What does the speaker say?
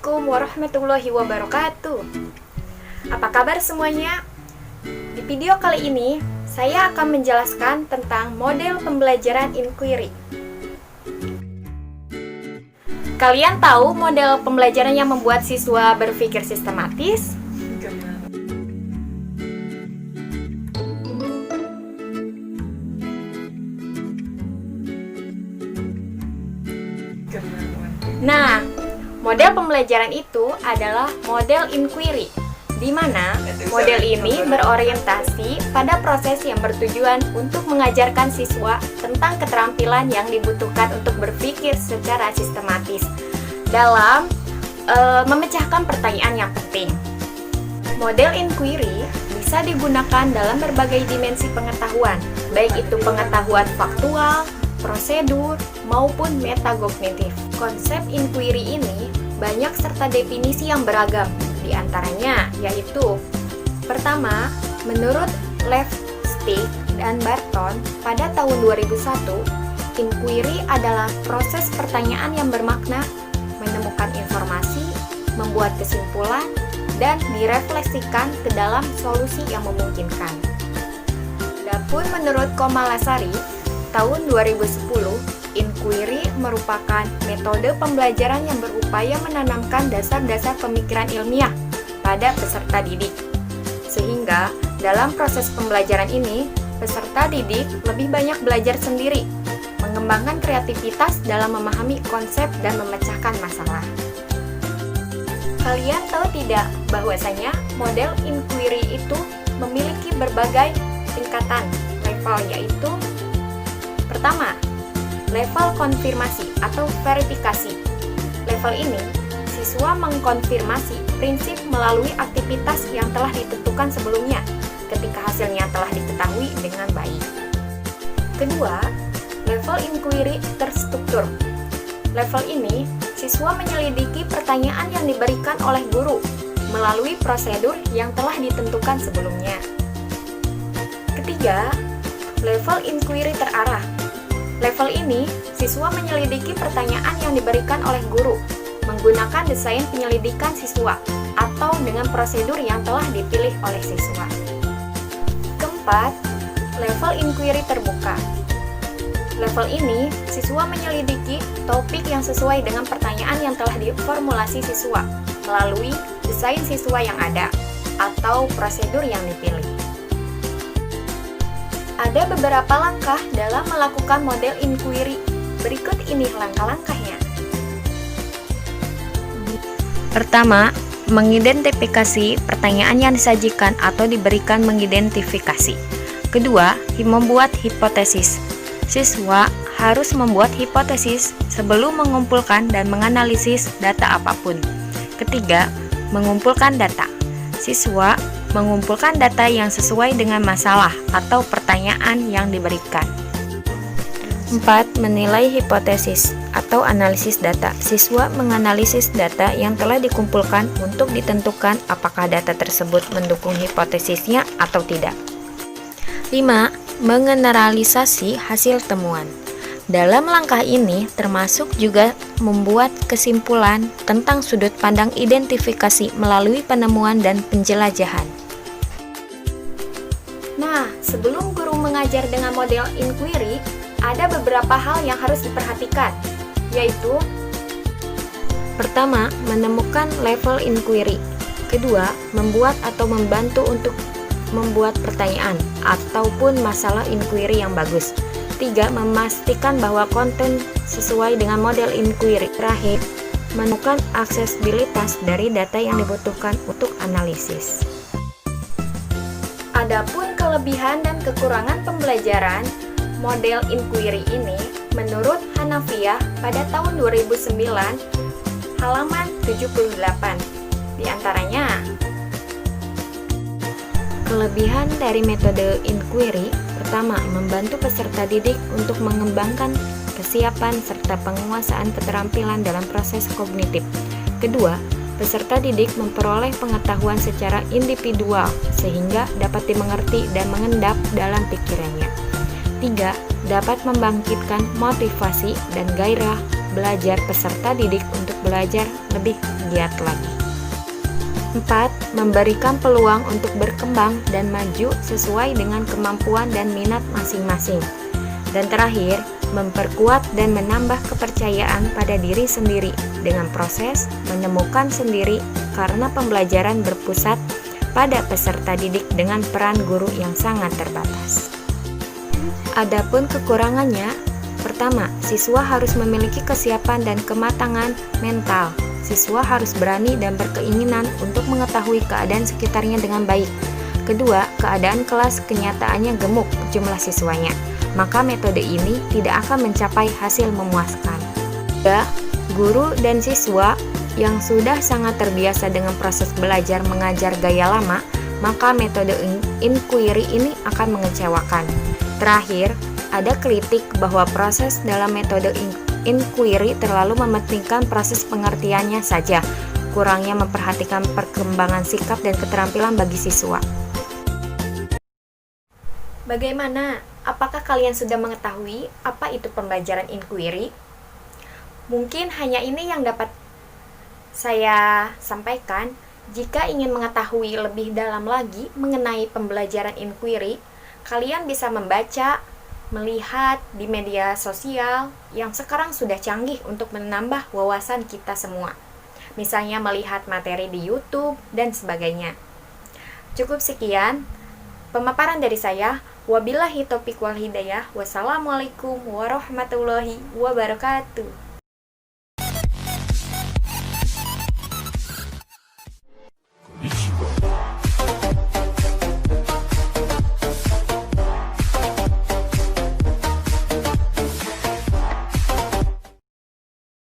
Assalamualaikum warahmatullahi wabarakatuh. Apa kabar semuanya? Di video kali ini, saya akan menjelaskan tentang model pembelajaran inquiry. Kalian tahu model pembelajaran yang membuat siswa berpikir sistematis? Nah, model pembelajaran itu adalah model inquiry, di mana model ini berorientasi pada proses yang bertujuan untuk mengajarkan siswa tentang keterampilan yang dibutuhkan untuk berpikir secara sistematis dalam memecahkan pertanyaan yang penting. Model inquiry bisa digunakan dalam berbagai dimensi pengetahuan, baik itu pengetahuan faktual, prosedur, maupun metakognitif. Konsep inquiry ini banyak serta definisi yang beragam, di antaranya yaitu: pertama, menurut Levstick dan Barton pada tahun 2001, inquiry adalah proses pertanyaan yang bermakna, menemukan informasi, membuat kesimpulan, dan direfleksikan ke dalam solusi yang memungkinkan. Adapun menurut Komalasari, tahun 2010, inquiry merupakan metode pembelajaran yang berupaya menanamkan dasar-dasar pemikiran ilmiah pada peserta didik. Sehingga, dalam proses pembelajaran ini, peserta didik lebih banyak belajar sendiri, mengembangkan kreativitas dalam memahami konsep dan memecahkan masalah. Kalian tahu tidak bahwasanya model inquiry itu memiliki berbagai tingkatan level, yaitu: pertama, level konfirmasi atau verifikasi. Level ini, siswa mengkonfirmasi prinsip melalui aktivitas yang telah ditentukan sebelumnya ketika hasilnya telah diketahui dengan baik. Kedua, level inquiry terstruktur. Level ini, siswa menyelidiki pertanyaan yang diberikan oleh guru melalui prosedur yang telah ditentukan sebelumnya. Ketiga, level inquiry terarah. Level ini, siswa menyelidiki pertanyaan yang diberikan oleh guru menggunakan desain penyelidikan siswa atau dengan prosedur yang telah dipilih oleh siswa. Keempat, level inquiry terbuka. Level ini, siswa menyelidiki topik yang sesuai dengan pertanyaan yang telah diformulasi siswa melalui desain siswa yang ada atau prosedur yang dipilih. Ada beberapa langkah dalam melakukan model inquiry. Berikut ini langkah-langkahnya. Pertama, mengidentifikasi pertanyaan yang disajikan atau diberikan mengidentifikasi. Kedua, membuat hipotesis. Siswa harus membuat hipotesis sebelum mengumpulkan dan menganalisis data apapun. Ketiga, mengumpulkan data. Siswa mengumpulkan data yang sesuai dengan masalah atau pertanyaan yang diberikan. 4. Menilai hipotesis atau analisis data. Siswa menganalisis data yang telah dikumpulkan untuk ditentukan apakah data tersebut mendukung hipotesisnya atau tidak. 5. Mengeneralisasi hasil temuan. Dalam langkah ini termasuk juga membuat kesimpulan tentang sudut pandang identifikasi melalui penemuan dan penjelajahan. Nah, sebelum guru mengajar dengan model inquiry, ada beberapa hal yang harus diperhatikan, yaitu: pertama, menemukan level inquiry. Kedua, membuat atau membantu untuk membuat pertanyaan ataupun masalah inquiry yang bagus. 3. Memastikan bahwa konten sesuai dengan model inquiry. Terakhir, menemukan aksesibilitas dari data yang dibutuhkan untuk analisis. Adapun kelebihan dan kekurangan pembelajaran model inquiry ini, menurut Hanafiyah pada tahun 2009, halaman 78. Di antaranya, kelebihan dari metode inquiry: pertama, membantu peserta didik untuk mengembangkan kesiapan serta penguasaan keterampilan dalam proses kognitif. Kedua, peserta didik memperoleh pengetahuan secara individual sehingga dapat dimengerti dan mengendap dalam pikirannya. 3. Dapat membangkitkan motivasi dan gairah belajar peserta didik untuk belajar lebih giat lagi. 4. Memberikan peluang untuk berkembang dan maju sesuai dengan kemampuan dan minat masing-masing. Dan terakhir, memperkuat dan menambah kepercayaan pada diri sendiri dengan proses menemukan sendiri karena pembelajaran berpusat pada peserta didik dengan peran guru yang sangat terbatas. Adapun kekurangannya, pertama, siswa harus memiliki kesiapan dan kematangan mental. Siswa harus berani dan berkeinginan untuk mengetahui keadaan sekitarnya dengan baik. Kedua, keadaan kelas kenyataannya gemuk jumlah siswanya, maka metode ini tidak akan mencapai hasil memuaskan. Tiga, guru dan siswa yang sudah sangat terbiasa dengan proses belajar mengajar gaya lama, maka metode inquiry ini akan mengecewakan. Terakhir, ada kritik bahwa proses dalam metode inquiry terlalu mementingkan proses pengertiannya saja, kurangnya memperhatikan perkembangan sikap dan keterampilan bagi siswa. Bagaimana? Apakah kalian sudah mengetahui apa itu pembelajaran inquiry? Mungkin hanya ini yang dapat saya sampaikan. Jika ingin mengetahui lebih dalam lagi mengenai pembelajaran inquiry, kalian bisa membaca, melihat di media sosial yang sekarang sudah canggih untuk menambah wawasan kita semua. Misalnya melihat materi di YouTube dan sebagainya. Cukup sekian pemaparan dari saya. Wabillahi taufiq wal hidayah. Wassalamualaikum warahmatullahi wabarakatuh.